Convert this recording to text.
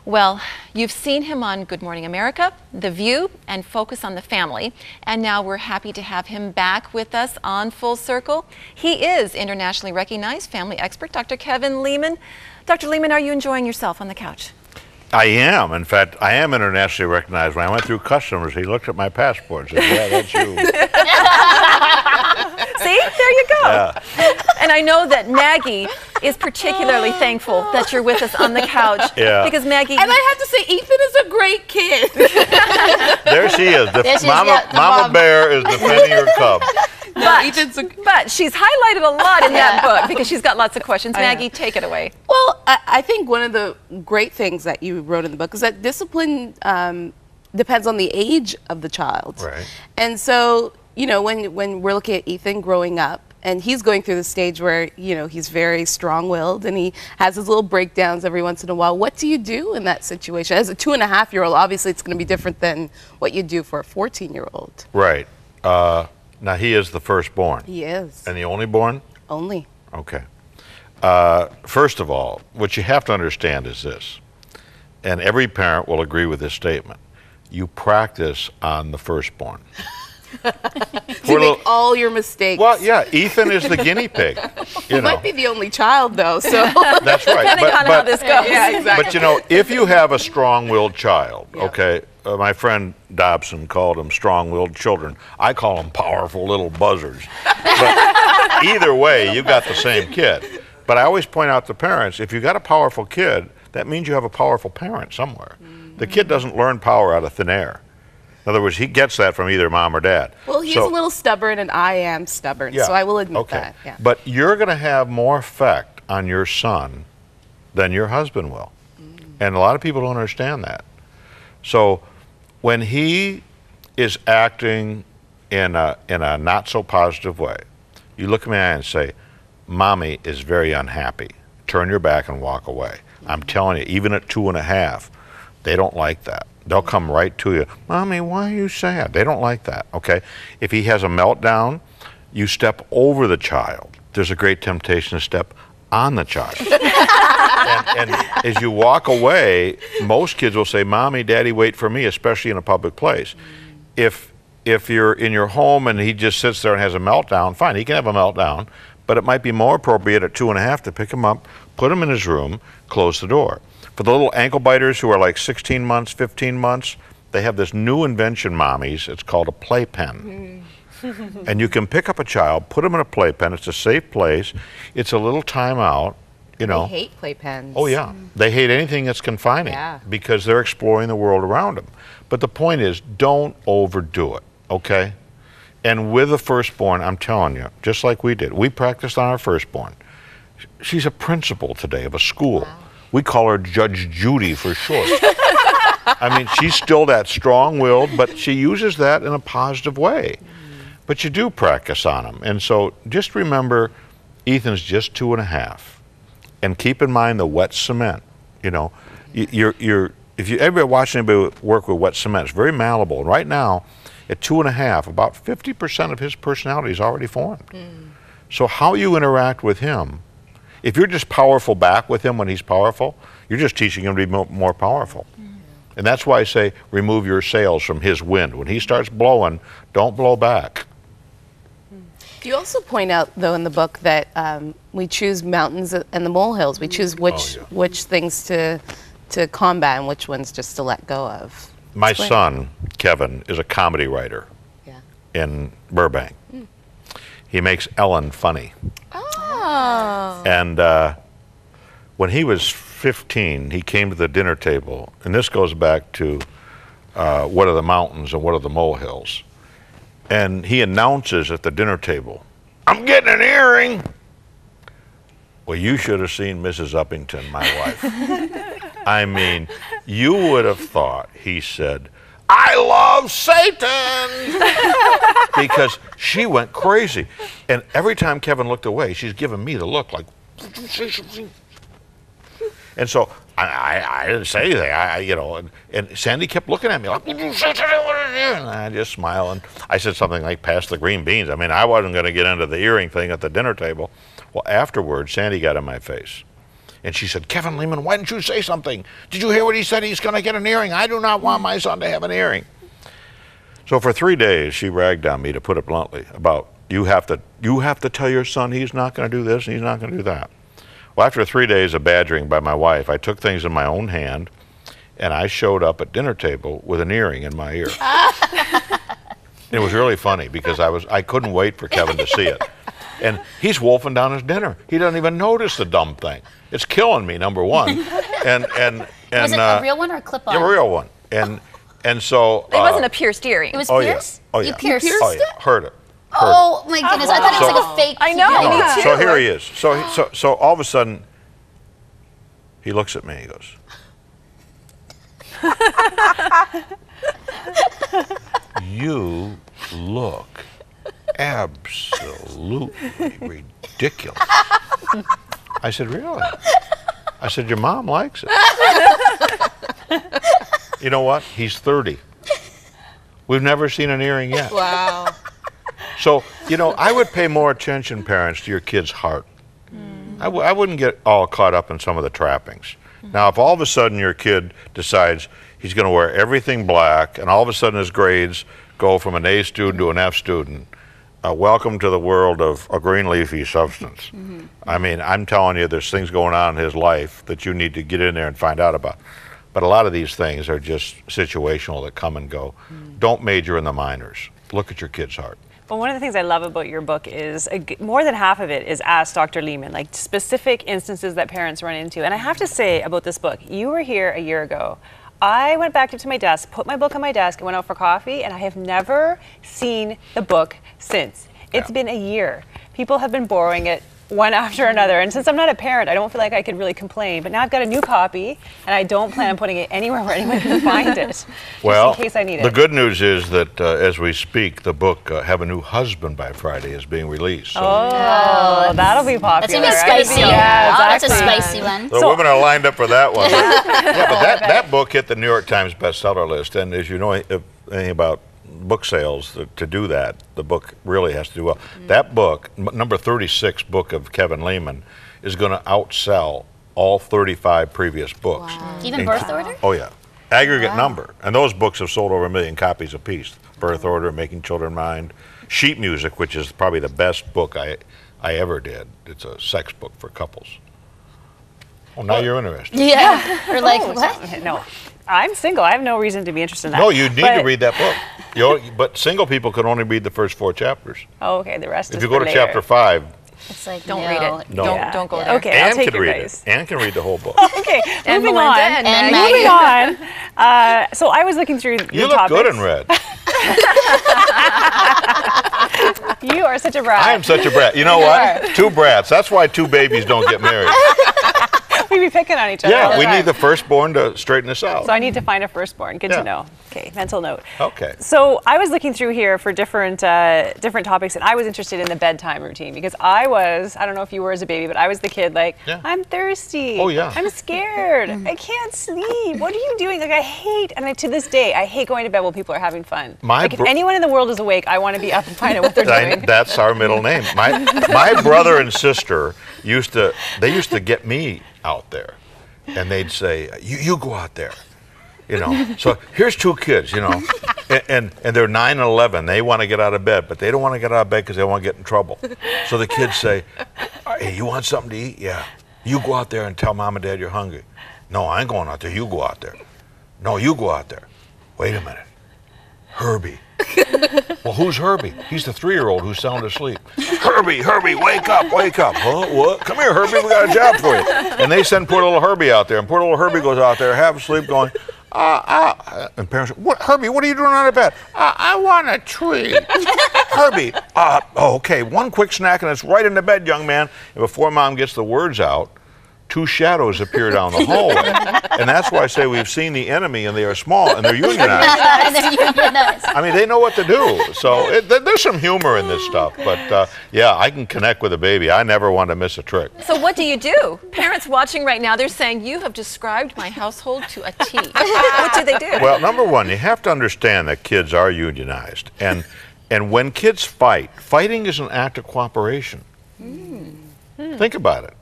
Well, you've seen him on Good Morning America, The View, and Focus on the Family. And now we're happy to have him back with us on Full Circle. He is internationally recognized family expert, Dr. Kevin Leman. Dr. Leman, are you enjoying yourself on the couch? I am. In fact, I am internationally recognized. When I went through customs, he looked at my passport and said, yeah, that's you. See, there you go. Yeah. And I know that Maggie is particularly thankful that you're with us on the couch. Yeah. Because Maggie... And I have to say, Ethan is a great kid. There she is. Mama Bear is defending her cub. But she's highlighted a lot in that book because she's got lots of questions. Maggie, take it away. Well, I think one of the great things that you wrote in the book is that discipline depends on the age of the child. Right. And so, you know, when we're looking at Ethan growing up, and he's going through the stage where, you know, he's very strong-willed and he has his little breakdowns every once in a while. What do you do in that situation? As a 2.5-year-old, obviously it's going to be different than what you do for a 14-year-old. Right. Now, he is the firstborn. He is. And the only born? Only. Okay. First of all, what you have to understand is this, and every parent will agree with this statement. You practice on the firstborn. To make all your mistakes. Well, yeah, Ethan is the guinea pig. He might be the only child, though, so. That's right. Depending on how this goes. Yeah, exactly. But, you know, if you have a strong-willed child, okay, my friend Dobson called them strong-willed children. I call them powerful little buzzards. But either way, you've got the same kid. But I always point out to parents, if you've got a powerful kid, that means you have a powerful parent somewhere. The kid doesn't learn power out of thin air. In other words, he gets that from either mom or dad. Well, he's a little stubborn, and I am stubborn, so I will admit that. Yeah. But you're going to have more effect on your son than your husband will. And a lot of people don't understand that. So when he is acting in a not so positive way, you look at me and say, Mommy is very unhappy. Turn your back and walk away. I'm telling you, even at 2.5, they don't like that. They'll come right to you. Mommy, why are you sad? They don't like that, okay? If he has a meltdown, you step over the child. There's a great temptation to step on the child. and as you walk away, most kids will say, Mommy, Daddy, wait for me, especially in a public place. If you're in your home and he just sits there and has a meltdown, fine, he can have a meltdown, but it might be more appropriate at 2.5 to pick him up, put him in his room, close the door. For the little ankle biters who are like 16 months, 15 months, they have this new invention, mommies. It's called a playpen. And you can pick up a child, put them in a playpen. It's a safe place. It's a little timeout, you know. They hate playpens. Oh, yeah. They hate anything that's confining because they're exploring the world around them. But the point is, don't overdo it, okay? And with the firstborn, I'm telling you, just like we did, we practiced on our firstborn. She's a principal today of a school. Wow. We call her Judge Judy for short. I mean, she's still that strong-willed, but she uses that in a positive way. But you do practice on them. And so just remember, Ethan's just 2.5. And keep in mind the wet cement. You know, if you ever watch anybody work with wet cement, it's very malleable. And right now, at 2.5, about 50% of his personality is already formed. So how you interact with him, if you're just powerful back with him when he's powerful, you're just teaching him to be more powerful. And that's why I say remove your sails from his wind. When he starts blowing, don't blow back. You also point out, though, in the book that we choose mountains and the molehills. We choose which things to combat and which ones just to let go of. My son, Kevin, is a comedy writer in Burbank. He makes Ellen funny. And when he was 15, he came to the dinner table, and this goes back to what are the mountains and what are the molehills. And he announces at the dinner table, I'm getting an earring. Well, you should have seen Mrs. Uppington, my wife. I mean, you would have thought he said, I love Satan, because she went crazy. And every time Kevin looked away, she's giving me the look like, and so I didn't say anything, you know, and Sandy kept looking at me like, and I just smiled, and I said something like, pass the green beans. I mean, I wasn't going to get into the earring thing at the dinner table. Well, afterwards, Sandy got in my face. And she said, Kevin Leman, why didn't you say something? Did you hear what he said? He's going to get an earring. I do not want my son to have an earring. So for 3 days, she ragged on me, to put it bluntly, about you have to tell your son he's not going to do this and he's not going to do that. Well, after 3 days of badgering by my wife, I took things in my own hand, and I showed up at dinner table with an earring in my ear. It was really funny because I couldn't wait for Kevin to see it. And he's wolfing down his dinner. He doesn't even notice the dumb thing. It's killing me, number one. And was it a real one or a clip-on? A real one. And so it wasn't a pierced earring. It was oh, pierced? Yeah. Oh, yeah. You pierced oh, yeah. it? Heard it. Oh my goodness! I thought it was like a fake. I know. No. Me too. So here he is. So all of a sudden, he looks at me. He goes, "You look absolutely ridiculous." I said, "Really?" I said, "Your mom likes it." You know what? He's 30. We've never seen an earring yet. Wow. So, you know, I would pay more attention, parents, to your kid's heart. I wouldn't get all caught up in some of the trappings. Now, if all of a sudden your kid decides he's going to wear everything black, and all of a sudden his grades go from an A student to an F student, welcome to the world of a green leafy substance. I mean, I'm telling you, there's things going on in his life that you need to get in there and find out about. But a lot of these things are just situational that come and go. Don't major in the minors. Look at your kid's heart. Well, one of the things I love about your book is more than half of it is Ask Dr. Leman, like specific instances that parents run into. And I have to say about this book, you were here a year ago. I went back to my desk, put my book on my desk, and went out for coffee, and I have never seen the book since. It's been a year. People have been borrowing it one after another. And since I'm not a parent, I don't feel like I could really complain. But now I've got a new copy, and I don't plan on putting it anywhere where anyone can find it, Well, just in case I need it. The good news is that as we speak, the book Have a New Husband by Friday is being released. So That'll be popular. That's gonna be spicy. Yeah, That's a exactly. spicy one. the women are lined up for that one. Yeah, but that book hit the New York Times bestseller list. And as you know anything about book sales, to do that, the book really has to do well. That book, number 36 book of Kevin Leman, is going to outsell all 35 previous books. Wow. Even Birth Order? Oh yeah, aggregate number. And those books have sold over 1 million copies apiece. Birth Order, Making Children Mind, Sheet Music, which is probably the best book I ever did. It's a sex book for couples. Oh, now you're interested. Yeah. Or like, what? No, I'm single. I have no reason to be interested in that. No, you need to read that book. But single people can only read the first 4 chapters. Oh, okay, the rest is If you go to for later. chapter 5, It's like, Don't no. read it. No. Don't go there. Okay, Anne I'll take can your read advice. it. Anne can read the whole book. Okay, And moving Melinda on. and Maggie. Moving on. So I was looking through You your look topics. good in red. You are such a brat. I am such a brat. You know what? 2 brats. That's why 2 babies don't get married. We be picking on each other. all Yeah, the we time. need the firstborn to straighten us out. So I need to find a firstborn. Good Yeah. to know. Okay, mental note. Okay. So I was looking through here for different topics, and I was interested in the bedtime routine because I don't know if you were as a baby, but I was the kid like, Yeah. I'm thirsty. Oh, yeah. I'm scared. I can't sleep. What are you doing? Like I hate, and to this day, I hate going to bed while people are having fun. Like if anyone in the world is awake, I want to be up and find out what they're doing. That's our middle name. My brother and sister used to get me out there, and they'd say, you go out there. You know, so here's 2 kids, you know, and they're 9 and 11. They want to get out of bed, but they don't want to get out of bed because they want to get in trouble. So the kids say, hey, you want something to eat? Yeah. You go out there and tell mom and dad you're hungry. No, I ain't going out there. You go out there. No, you go out there. Wait a minute. Herbie. Well, who's Herbie? He's the 3-year-old who's sound asleep. Herbie, wake up. Huh? What? Come here, Herbie, we got a job for you. And they send poor little Herbie out there, and poor little Herbie goes out there, half asleep, going, and parents say, Herbie, what are you doing out of bed? I want a treat. Herbie, okay, 1 quick snack, and it's right in the bed, young man. And before mom gets the words out, 2 shadows appear down the hallway. And that's why I say we've seen the enemy, and they are small, and they're unionized. And they're unionized. I mean, they know what to do. So there's some humor in this stuff. But yeah, I can connect with a baby. I never want to miss a trick. So what do you do? Parents watching right now, they're saying, you have described my household to a T. What do they do? Well, number one, you have to understand that kids are unionized. And when kids fight, fighting is an act of cooperation. Think about it.